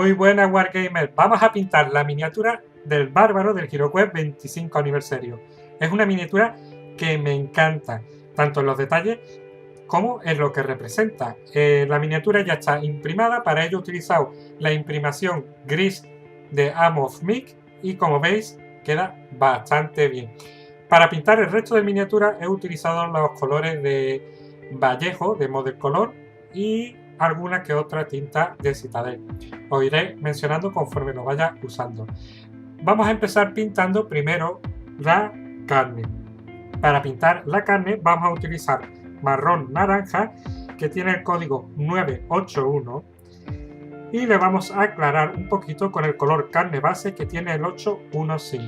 Muy buenas Wargamers, vamos a pintar la miniatura del bárbaro del HeroQuest 25 aniversario. Es una miniatura que me encanta, tanto en los detalles como en lo que representa. La miniatura ya está imprimada, para ello he utilizado la imprimación gris de Amos Mic y como veis queda bastante bien. Para pintar el resto de miniatura he utilizado los colores de Vallejo, de Model Color y alguna que otra tinta de Citadel. Os iré mencionando conforme lo vaya usando. Vamos a empezar pintando primero la carne. Para pintar la carne vamos a utilizar marrón naranja, que tiene el código 981, y le vamos a aclarar un poquito con el color carne base, que tiene el 815.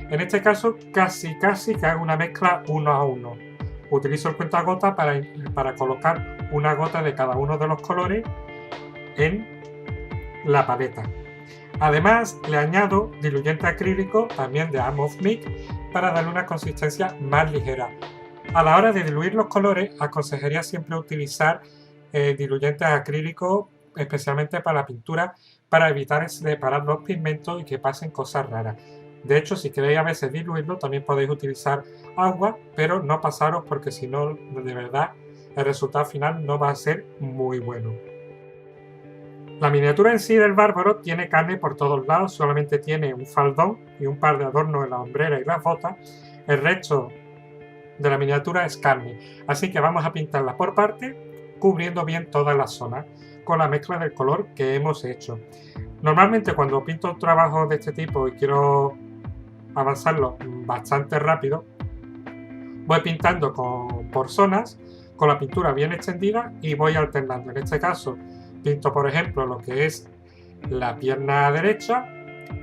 En este caso casi que hago una mezcla 1 a 1. Utilizo el cuentagota para colocar una gota de cada uno de los colores en la paleta. Además le añado diluyente acrílico también de Amos Mic para darle una consistencia más ligera. A la hora de diluir los colores aconsejaría siempre utilizar diluyentes acrílicos, especialmente para la pintura, para evitar separar los pigmentos y que pasen cosas raras. De hecho, si queréis a veces diluirlo, también podéis utilizar agua, pero no pasaros porque si no, de verdad, el resultado final no va a ser muy bueno. La miniatura en sí del bárbaro tiene carne por todos lados, solamente tiene un faldón y un par de adornos en la hombrera y las botas. El resto de la miniatura es carne, así que vamos a pintarla por partes, cubriendo bien todas las zonas con la mezcla del color que hemos hecho. Normalmente cuando pinto trabajos de este tipo y quiero avanzarlo bastante rápido, voy pintando por zonas con la pintura bien extendida y voy alternando. En este caso pinto por ejemplo lo que es la pierna derecha,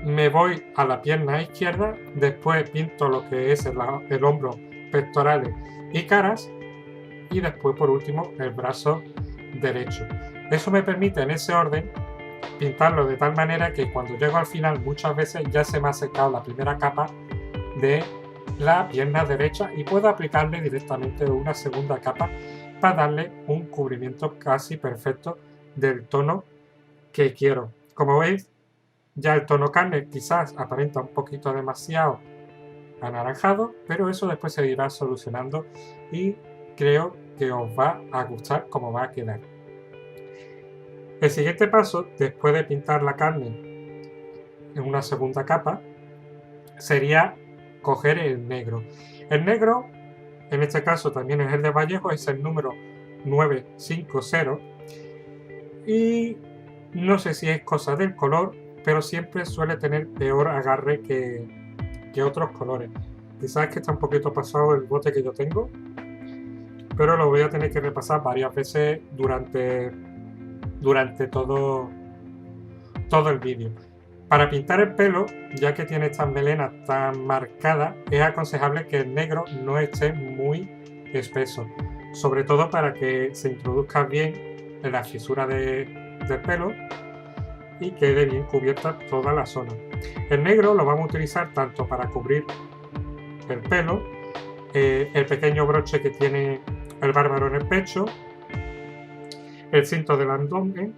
me voy a la pierna izquierda, después pinto lo que es el hombro, pectorales y caras, y después por último el brazo derecho. Eso me permite en ese orden pintarlo de tal manera que cuando llego al final muchas veces ya se me ha secado la primera capa de la pierna derecha y puedo aplicarle directamente una segunda capa para darle un cubrimiento casi perfecto del tono que quiero. Como veis, ya el tono carne quizás aparenta un poquito demasiado anaranjado, pero eso después se irá solucionando y creo que os va a gustar cómo va a quedar. El siguiente paso, después de pintar la carne en una segunda capa, sería coger el negro. El negro, en este caso también es el de Vallejo, es el número 950 y no sé si es cosa del color, pero siempre suele tener peor agarre que otros colores. Quizás que está un poquito pasado el bote que yo tengo, pero lo voy a tener que repasar varias veces durante todo el vídeo. Para pintar el pelo, ya que tiene estas melenas tan marcadas, es aconsejable que el negro no esté muy espeso, sobre todo para que se introduzca bien en la fisura del pelo y quede bien cubierta toda la zona. El negro lo vamos a utilizar tanto para cubrir el pelo, el pequeño broche que tiene el bárbaro en el pecho, el cinto del abdomen,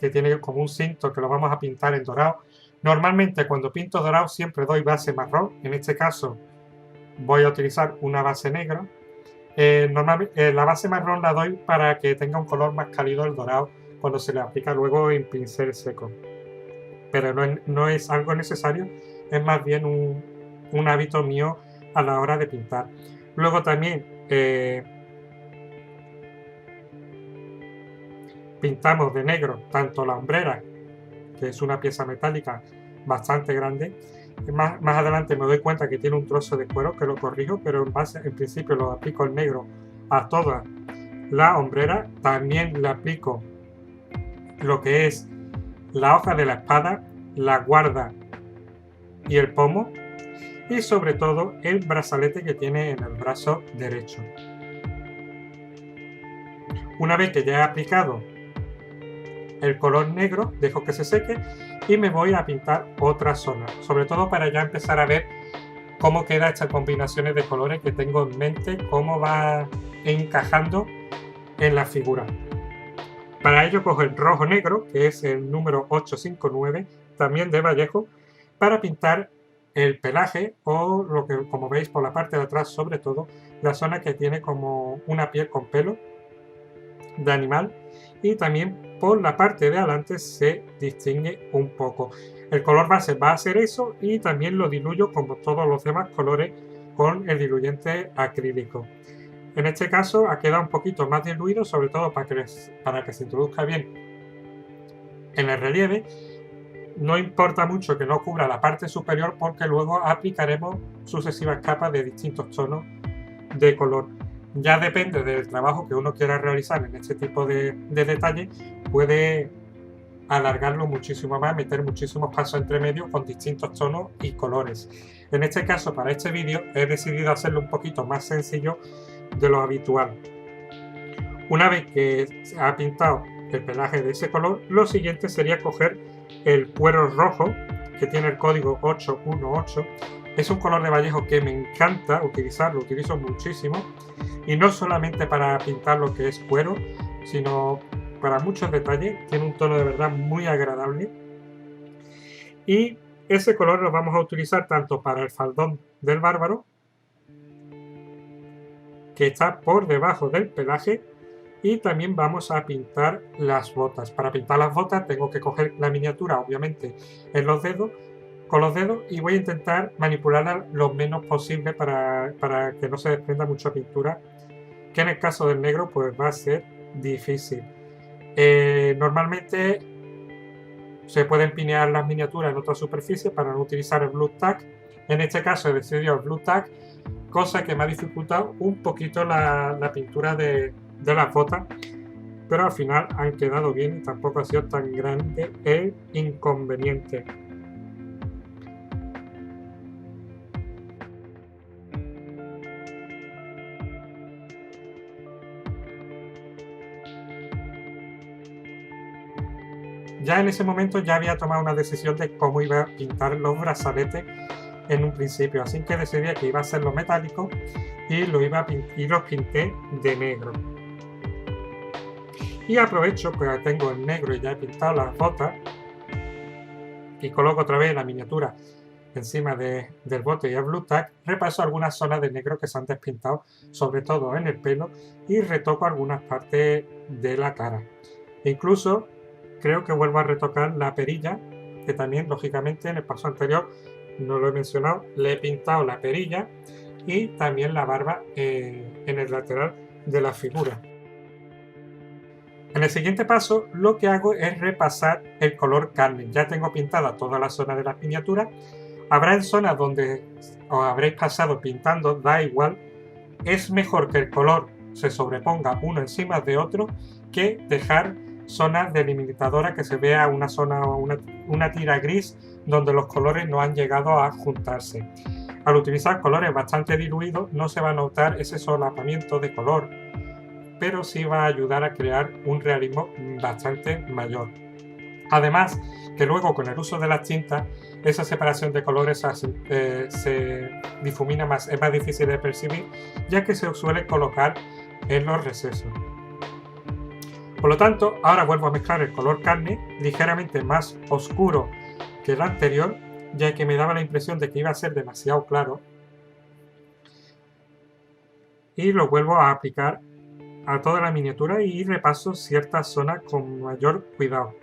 que tiene como un cinto que lo vamos a pintar en dorado. Normalmente cuando pinto dorado siempre doy base marrón, en este caso voy a utilizar una base negra. Normalmente la base marrón la doy para que tenga un color más cálido el dorado cuando se le aplica luego en pincel seco, pero no es algo necesario, es más bien un hábito mío a la hora de pintar. Luego también pintamos de negro tanto la hombrera, que es una pieza metálica bastante grande. Más adelante me doy cuenta que tiene un trozo de cuero que lo corrijo, pero en principio lo aplico el negro a toda la hombrera. También le aplico lo que es la hoja de la espada, la guarda y el pomo, y sobre todo el brazalete que tiene en el brazo derecho. Una vez que ya he aplicado el color negro, dejo que se seque y me voy a pintar otra zona, sobre todo para ya empezar a ver cómo quedan estas combinaciones de colores que tengo en mente, cómo va encajando en la figura. Para ello cojo el rojo negro, que es el número 859, también de Vallejo, para pintar el pelaje o lo que, como veis por la parte de atrás, sobre todo la zona que tiene como una piel con pelo de animal, y también por la parte de adelante se distingue un poco. El color base va a ser eso, y también lo diluyo como todos los demás colores con el diluyente acrílico. En este caso ha quedado un poquito más diluido, sobre todo para que se introduzca bien en el relieve. No importa mucho que no cubra la parte superior, porque luego aplicaremos sucesivas capas de distintos tonos de color. Ya depende del trabajo que uno quiera realizar en este tipo de detalle, puede alargarlo muchísimo más, meter muchísimos pasos entre medio con distintos tonos y colores. En este caso, para este vídeo he decidido hacerlo un poquito más sencillo de lo habitual. Una vez que se ha pintado el pelaje de ese color, lo siguiente sería coger el cuero rojo, que tiene el código 818. Es un color de Vallejo que me encanta utilizar, lo utilizo muchísimo, y no solamente para pintar lo que es cuero, sino para muchos detalles. Tiene un tono de verdad muy agradable, y ese color lo vamos a utilizar tanto para el faldón del bárbaro, que está por debajo del pelaje, y también vamos a pintar las botas. Para pintar las botas tengo que coger la miniatura, obviamente, con los dedos, y voy a intentar manipularla lo menos posible para que no se desprenda mucha pintura, que en el caso del negro pues va a ser difícil. Normalmente se pueden pinear las miniaturas en otra superficie para no utilizar el Blue Tack. En este caso he decidido el Blue Tack, cosa que me ha dificultado un poquito la pintura de las botas, pero al final han quedado bien y tampoco ha sido tan grande el inconveniente. Ya en ese momento ya había tomado una decisión de cómo iba a pintar los brazaletes en un principio, así que decidí que iba a hacerlo metálico y los pinté de negro. Y aprovecho que tengo el negro y ya he pintado las botas, y coloco otra vez la miniatura encima del bote y el Blue Tack. Repaso algunas zonas de negro que se han despintado, sobre todo en el pelo, y retoco algunas partes de la cara. Incluso creo que vuelvo a retocar la perilla, que también lógicamente en el paso anterior no lo he mencionado, le he pintado la perilla y también la barba en el lateral de la figura. En el siguiente paso lo que hago es repasar el color carne. Ya tengo pintada toda la zona de las miniaturas. Habrá en zonas donde os habréis pasado pintando, da igual. Es mejor que el color se sobreponga uno encima de otro que dejar zonas delimitadoras, que se vea una zona o una tira gris donde los colores no han llegado a juntarse. Al utilizar colores bastante diluidos no se va a notar ese solapamiento de color, pero sí va a ayudar a crear un realismo bastante mayor. Además, que luego con el uso de las tintas esa separación de colores se difumina más, es más difícil de percibir, ya que se suele colocar en los recesos. Por lo tanto, ahora vuelvo a mezclar el color carne, ligeramente más oscuro que el anterior, ya que me daba la impresión de que iba a ser demasiado claro, y lo vuelvo a aplicar a toda la miniatura y repaso ciertas zonas con mayor cuidado.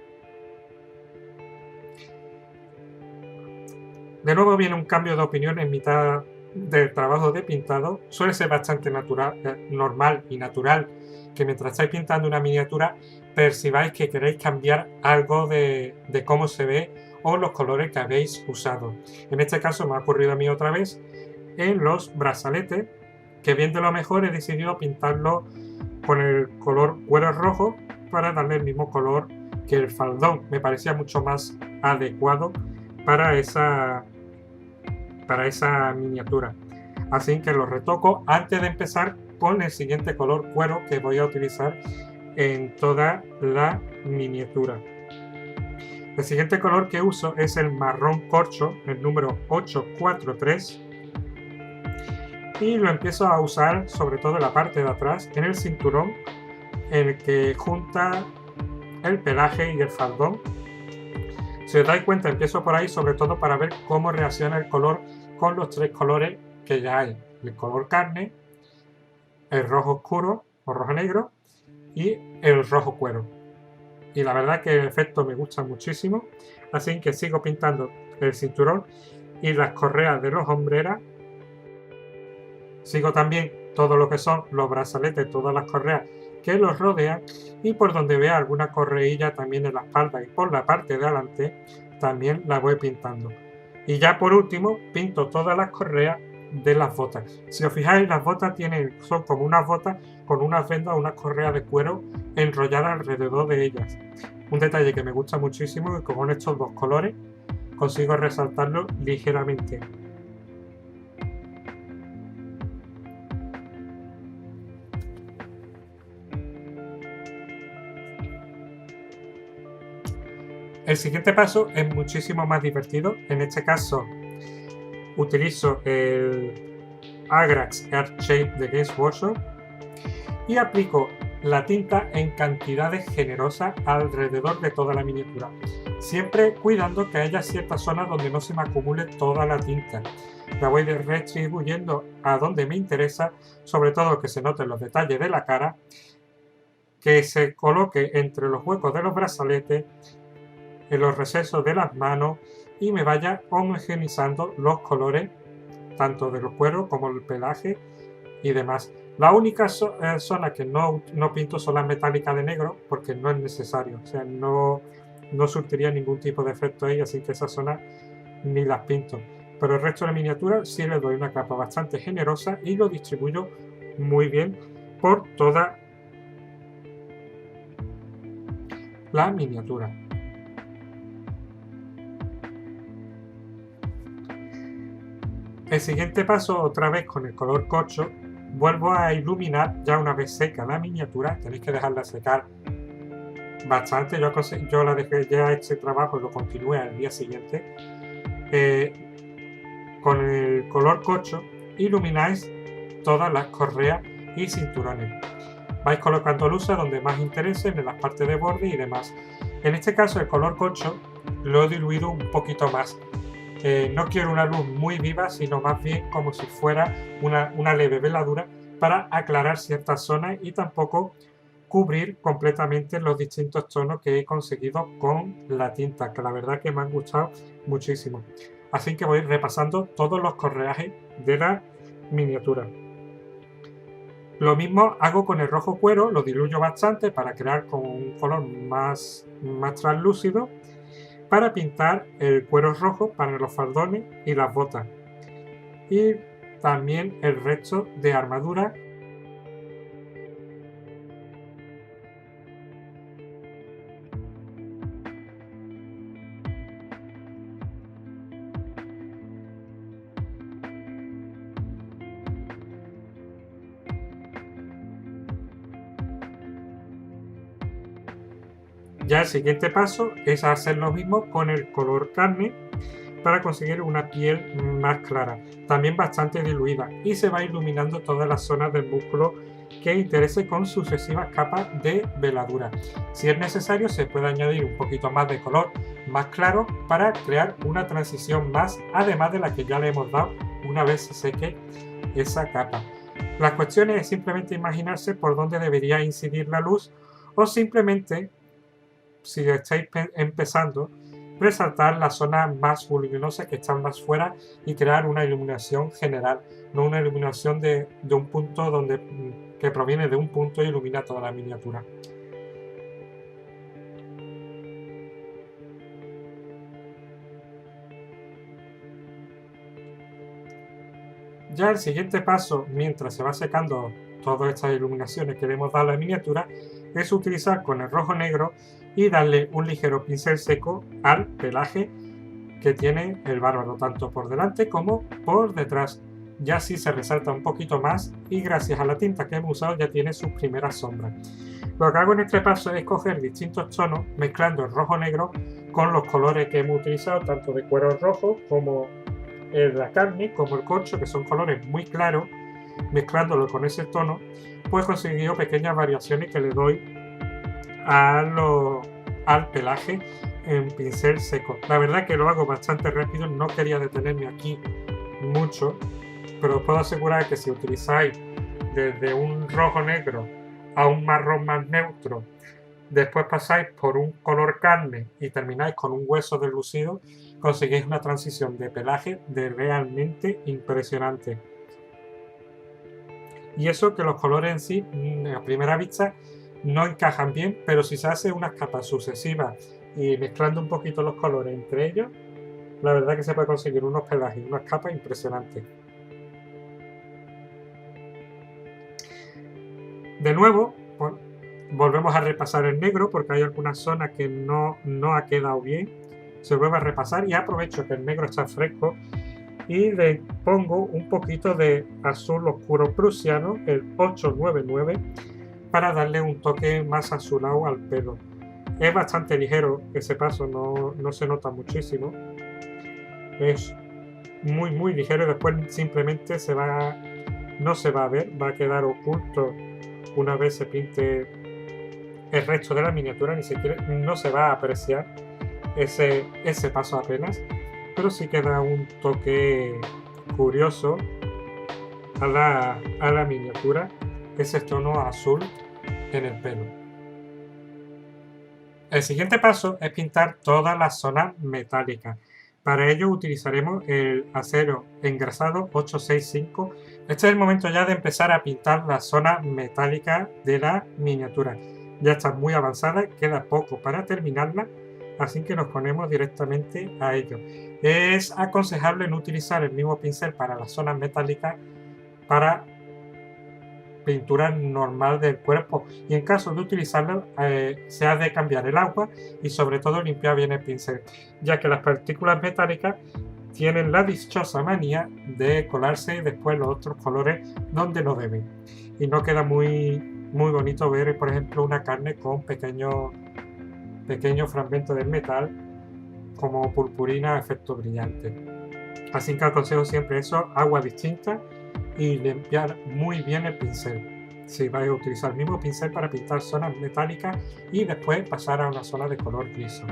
De nuevo viene un cambio de opinión en mitad del trabajo de pintado. Suele ser bastante normal y natural que mientras estáis pintando una miniatura percibáis que queréis cambiar algo de cómo se ve o los colores que habéis usado. En este caso me ha ocurrido a mí otra vez en los brazaletes, que viendo lo mejor he decidido pintarlo con el color cuero rojo para darle el mismo color que el faldón. Me parecía mucho más adecuado para esa miniatura. Así que lo retoco antes de empezar con el siguiente color cuero que voy a utilizar en toda la miniatura. El siguiente color que uso es el marrón corcho, el número 843. Y lo empiezo a usar sobre todo en la parte de atrás, en el cinturón, en el que junta el pelaje y el faldón. Si os dais cuenta, empiezo por ahí sobre todo para ver cómo reacciona el color con los tres colores que ya hay: el color carne, el rojo oscuro o rojo negro y el rojo cuero. Y la verdad que el efecto me gusta muchísimo, así que sigo pintando el cinturón y las correas de los hombreras. Sigo también todo lo que son los brazaletes, todas las correas que los rodean, y por donde vea alguna correilla también en la espalda y por la parte de adelante también la voy pintando. Y ya por último pinto todas las correas de las botas. Si os fijáis, las botas son como unas botas con unas vendas, unas correas de cuero enrolladas alrededor de ellas. Un detalle que me gusta muchísimo y con estos dos colores consigo resaltarlo ligeramente. El siguiente paso es muchísimo más divertido. En este caso utilizo el Agrax Earth Shape de Games Workshop y aplico la tinta en cantidades generosas alrededor de toda la miniatura, siempre cuidando que haya ciertas zonas donde no se me acumule toda la tinta. La voy redistribuyendo a donde me interesa, sobre todo que se noten los detalles de la cara, que se coloque entre los huecos de los brazaletes, en los recesos de las manos, y me vaya homogeneizando los colores tanto de los cueros como el pelaje y demás. La única zona que no pinto son las metálicas de negro, porque no es necesario, o sea, no surtiría ningún tipo de efecto ahí, así que esas zonas ni las pinto. Pero el resto de la miniatura sí le doy una capa bastante generosa y lo distribuyo muy bien por toda la miniatura. El siguiente paso, otra vez con el color corcho, vuelvo a iluminar ya una vez seca la miniatura. Tenéis que dejarla secar bastante. Yo la dejé ya este trabajo y lo continué al día siguiente. Con el color corcho ilumináis todas las correas y cinturones. Vais colocando luces donde más interese, en las partes de borde y demás. En este caso el color corcho lo he diluido un poquito más. No quiero una luz muy viva, sino más bien como si fuera una leve veladura para aclarar ciertas zonas y tampoco cubrir completamente los distintos tonos que he conseguido con la tinta, que la verdad que me han gustado muchísimo. Así que voy repasando todos los correajes de la miniatura. Lo mismo hago con el rojo cuero, lo diluyo bastante para crear con un color más translúcido, para pintar el cuero rojo para los faldones y las botas, y también el resto de armadura. Ya el siguiente paso es hacer lo mismo con el color carne para conseguir una piel más clara, también bastante diluida, y se va iluminando todas las zonas del músculo que interese con sucesivas capas de veladura. Si es necesario, se puede añadir un poquito más de color más claro para crear una transición más, además de la que ya le hemos dado una vez se seque esa capa. La cuestión es simplemente imaginarse por dónde debería incidir la luz, o simplemente, si estáis empezando, resaltar las zonas más voluminosas que están más fuera y crear una iluminación general, no una iluminación de un punto que proviene de un punto y ilumina toda la miniatura. Ya el siguiente paso, mientras se va secando todas estas iluminaciones que le hemos dado a la miniatura, es utilizar con el rojo negro y darle un ligero pincel seco al pelaje que tiene el bárbaro, tanto por delante como por detrás. Ya así se resalta un poquito más y gracias a la tinta que hemos usado ya tiene sus primeras sombras. Lo que hago en este paso es coger distintos tonos mezclando el rojo negro con los colores que hemos utilizado, tanto de cuero rojo como la carne, como el corcho, que son colores muy claros. Mezclándolo con ese tono, pues he conseguido pequeñas variaciones que le doy al pelaje en pincel seco. La verdad que lo hago bastante rápido, no quería detenerme aquí mucho, pero os puedo asegurar que si utilizáis desde un rojo negro a un marrón más neutro, después pasáis por un color carne y termináis con un hueso deslucido, conseguís una transición de pelaje de realmente impresionante. Y eso que los colores en sí, a primera vista, no encajan bien, pero si se hace unas capas sucesivas y mezclando un poquito los colores entre ellos, la verdad que se puede conseguir unos pelajes y unas capas impresionantes. De nuevo, pues, volvemos a repasar el negro porque hay algunas zonas que no ha quedado bien. Se vuelve a repasar y aprovecho que el negro está fresco y le pongo un poquito de azul oscuro prusiano, el 899, para darle un toque más azulado al pelo. Es bastante ligero ese paso, no se nota muchísimo. Es muy ligero y después simplemente no se va a ver, va a quedar oculto una vez se pinte el resto de la miniatura, ni siquiera no se va a apreciar ese paso apenas, pero sí queda un toque curioso a la miniatura, ese tono azul en el pelo. El siguiente paso es pintar todas las zonas metálicas. Para ello utilizaremos el acero engrasado 865. Este es el momento ya de empezar a pintar la zona metálica de la miniatura. Ya está muy avanzada, queda poco para terminarla, así que nos ponemos directamente a ello. Es aconsejable no utilizar el mismo pincel para las zonas metálicas para pintura normal del cuerpo, y en caso de utilizarlo se ha de cambiar el agua y sobre todo limpiar bien el pincel, ya que las partículas metálicas tienen la dichosa manía de colarse después los otros colores donde no deben, y no queda muy bonito ver, por ejemplo, una carne con pequeños fragmentos del metal como purpurina a efecto brillante. Así que aconsejo siempre eso, agua distinta y limpiar muy bien el pincel. Si vais a utilizar el mismo pincel para pintar zonas metálicas y después pasar a una zona de color liso.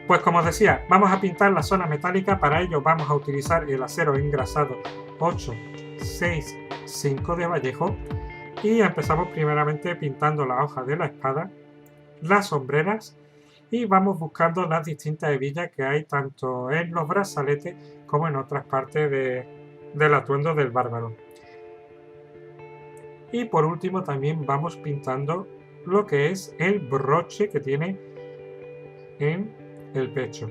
Pues como os decía, vamos a pintar la zona metálica. Para ello vamos a utilizar el acero engrasado 865 de Vallejo y empezamos primeramente pintando la hoja de la espada, las sombreras, y vamos buscando las distintas hebillas que hay tanto en los brazaletes como en otras partes del atuendo del bárbaro. Y por último también vamos pintando lo que es el broche que tiene en el pecho.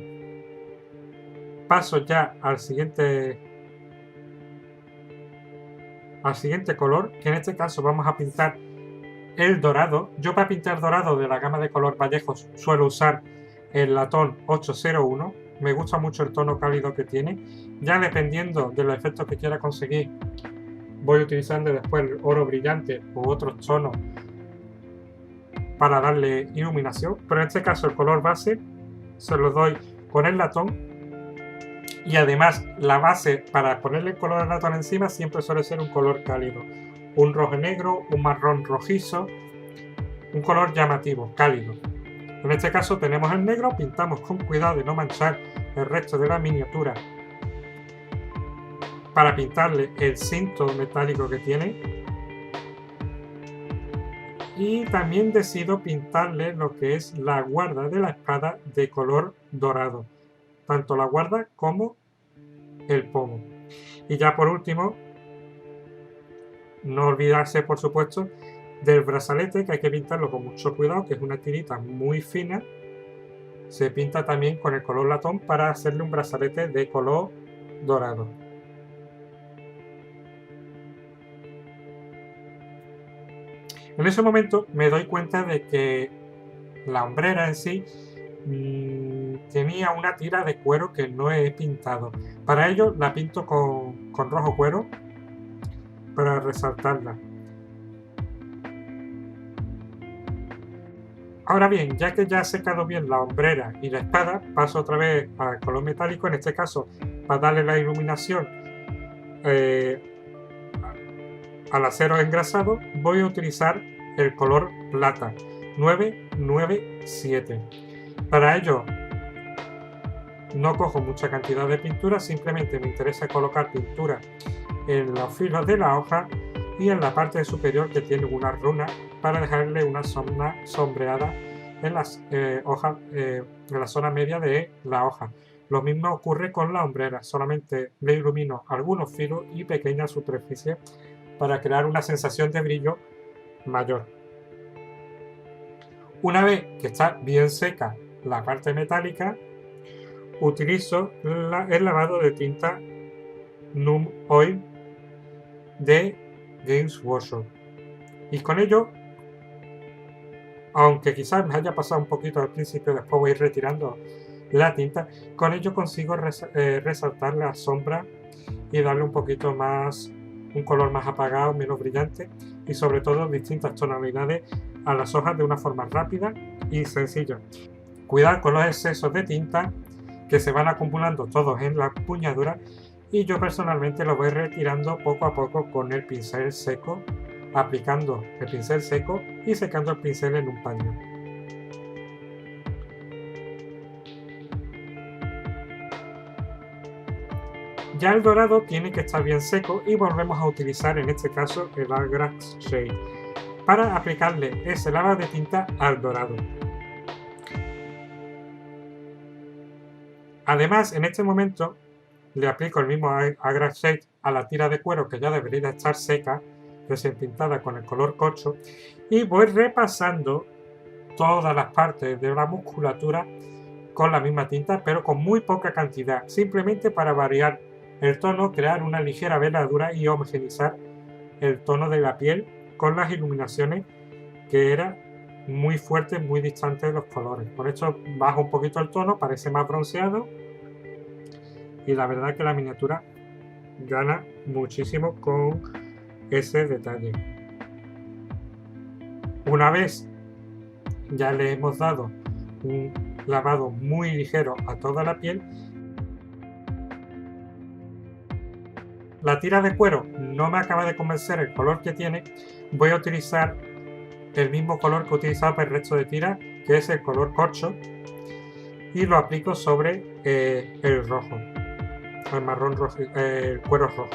Paso ya al siguiente color, que en este caso vamos a pintar el dorado. Yo para pintar dorado de la gama de color Vallejo suelo usar el latón 801. Me gusta mucho el tono cálido que tiene. Ya dependiendo de los efectos que quiera conseguir, voy utilizando después el oro brillante u otros tonos para darle iluminación. Pero en este caso el color base se lo doy con el latón. Y además la base para ponerle el color del latón encima siempre suele ser un color cálido. Un rojo negro, un marrón rojizo, un color llamativo, cálido. En este caso tenemos el negro, pintamos con cuidado de no manchar el resto de la miniatura para pintarle el cinto metálico que tiene, y también decido pintarle lo que es la guarda de la espada de color dorado, tanto la guarda como el pomo. Y ya por último, no olvidarse por supuesto del brazalete, que hay que pintarlo con mucho cuidado, que es una tirita muy fina. Se pinta también con el color latón para hacerle un brazalete de color dorado. En ese momento me doy cuenta de que la hombrera en sí tenía una tira de cuero que no he pintado. Para ello la pinto con rojo cuero para resaltarla. Ahora bien, ya que ya ha secado bien la hombrera y la espada, paso otra vez al color metálico, en este caso para darle la iluminación al acero engrasado. Voy a utilizar el color plata 997. Para ello no cojo mucha cantidad de pintura, simplemente me interesa colocar pintura en los filos de la hoja y en la parte superior que tiene una runa para dejarle una zona sombreada en las hojas, en la zona media de la hoja. Lo mismo ocurre con la hombrera, solamente le ilumino algunos filos y pequeñas superficies para crear una sensación de brillo mayor. Una vez que está bien seca la parte metálica, utilizo el lavado de tinta Numb Oil de Games Workshop y con ello, aunque quizás me haya pasado un poquito al principio, después voy a ir retirando la tinta, con ello consigo resaltar la sombra y darle un poquito más, un color más apagado, menos brillante y sobre todo distintas tonalidades a las hojas de una forma rápida y sencilla. Cuidar con los excesos de tinta que se van acumulando todos en la empuñadura y yo personalmente lo voy retirando poco a poco con el pincel seco, aplicando el pincel seco y secando el pincel en un paño. Ya el dorado tiene que estar bien seco y volvemos a utilizar en este caso el Agrax Shade para aplicarle ese lavado de tinta al dorado. Además, en este momento le aplico el mismo Agrax Shade a la tira de cuero que ya debería estar seca, recién pintada con el color corcho, y voy repasando todas las partes de la musculatura con la misma tinta, pero con muy poca cantidad, simplemente para variar el tono, crear una ligera veladura y homogeneizar el tono de la piel con las iluminaciones que eran muy fuertes, muy distantes de los colores. Por esto bajo un poquito el tono, parece más bronceado y la verdad que la miniatura gana muchísimo con ese detalle. Una vez ya le hemos dado un lavado muy ligero a toda la piel, la tira de cuero no me acaba de convencer el color que tiene, voy a utilizar el mismo color que he utilizado para el resto de tira, que es el color corcho, y lo aplico sobre el rojo, el marrón rojo, el cuero rojo.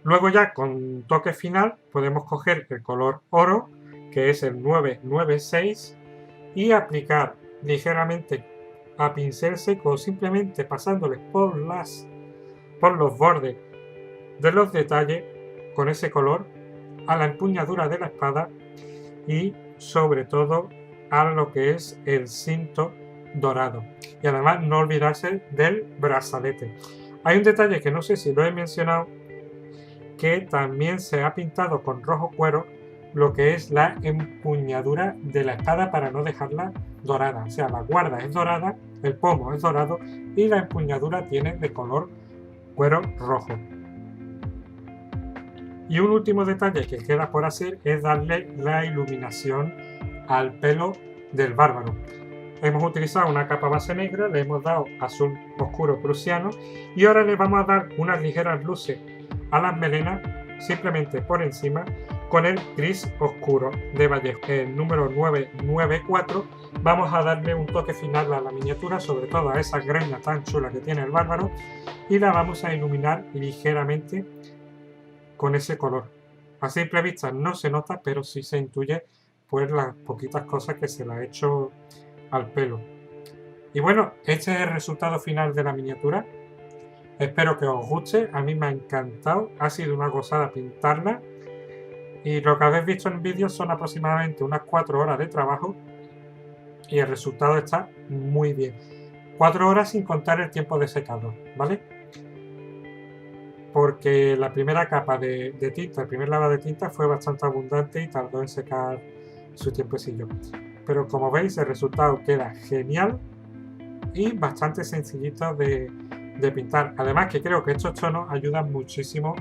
Luego ya con toque final podemos coger el color oro, que es el 996, y aplicar ligeramente a pincel seco, simplemente pasándoles por los bordes de los detalles con ese color a la empuñadura de la espada y sobre todo a lo que es el cinto dorado. Y además no olvidarse del brazalete. Hay un detalle que no sé si lo he mencionado, que también se ha pintado con rojo cuero lo que es la empuñadura de la espada para no dejarla dorada. O sea, la guarda es dorada, el pomo es dorado y la empuñadura tiene de color cuero rojo. Y un último detalle que queda por hacer es darle la iluminación al pelo del bárbaro. Hemos utilizado una capa base negra, le hemos dado azul oscuro prusiano y ahora le vamos a dar unas ligeras luces a las melenas simplemente por encima con el gris oscuro de Vallejo. El número 994 vamos a darle un toque final a la miniatura, sobre todo a esa greña tan chula que tiene el bárbaro, y la vamos a iluminar ligeramente con ese color. A simple vista no se nota, pero sí se intuye pues las poquitas cosas que se le ha hecho al pelo. Y bueno, este es el resultado final de la miniatura. Espero que os guste, a mí me ha encantado, ha sido una gozada pintarla y lo que habéis visto en el vídeo son aproximadamente unas 4 horas de trabajo y el resultado está muy bien. 4 horas sin contar el tiempo de secado, ¿vale? Porque la primera capa de tinta, el primer lavado de tinta fue bastante abundante y tardó en secar su tiempecillo. Pero como veis el resultado queda genial y bastante sencillito de pintar. Además que creo que estos tonos ayudan muchísimo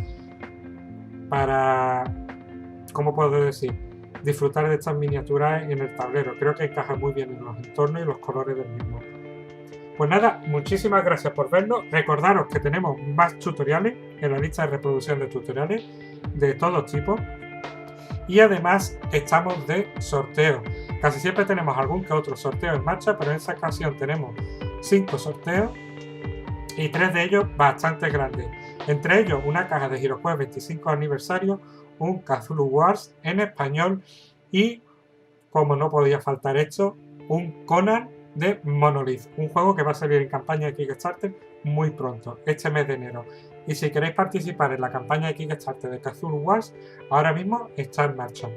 para, ¿cómo puedo decir? disfrutar de estas miniaturas en el tablero. Creo que encaja muy bien en los entornos y los colores del mismo. Pues nada, muchísimas gracias por vernos. Recordaros que tenemos más tutoriales en la lista de reproducción de tutoriales de todos tipos. Y además estamos de sorteo. Casi siempre tenemos algún que otro sorteo en marcha, pero en esta ocasión tenemos 5 sorteos y 3 de ellos bastante grandes. Entre ellos una caja de HeroQuest 25 aniversario, un Cthulhu Wars en español y, como no podía faltar esto, un Conan de Monolith, un juego que va a salir en campaña de Kickstarter muy pronto, este mes de enero. Y si queréis participar en la campaña de Kickstarter de Cthulhu Wars, ahora mismo está en marcha.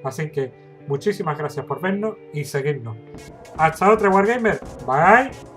Así que muchísimas gracias por vernos y seguirnos. Hasta otra, Wargamer. Bye.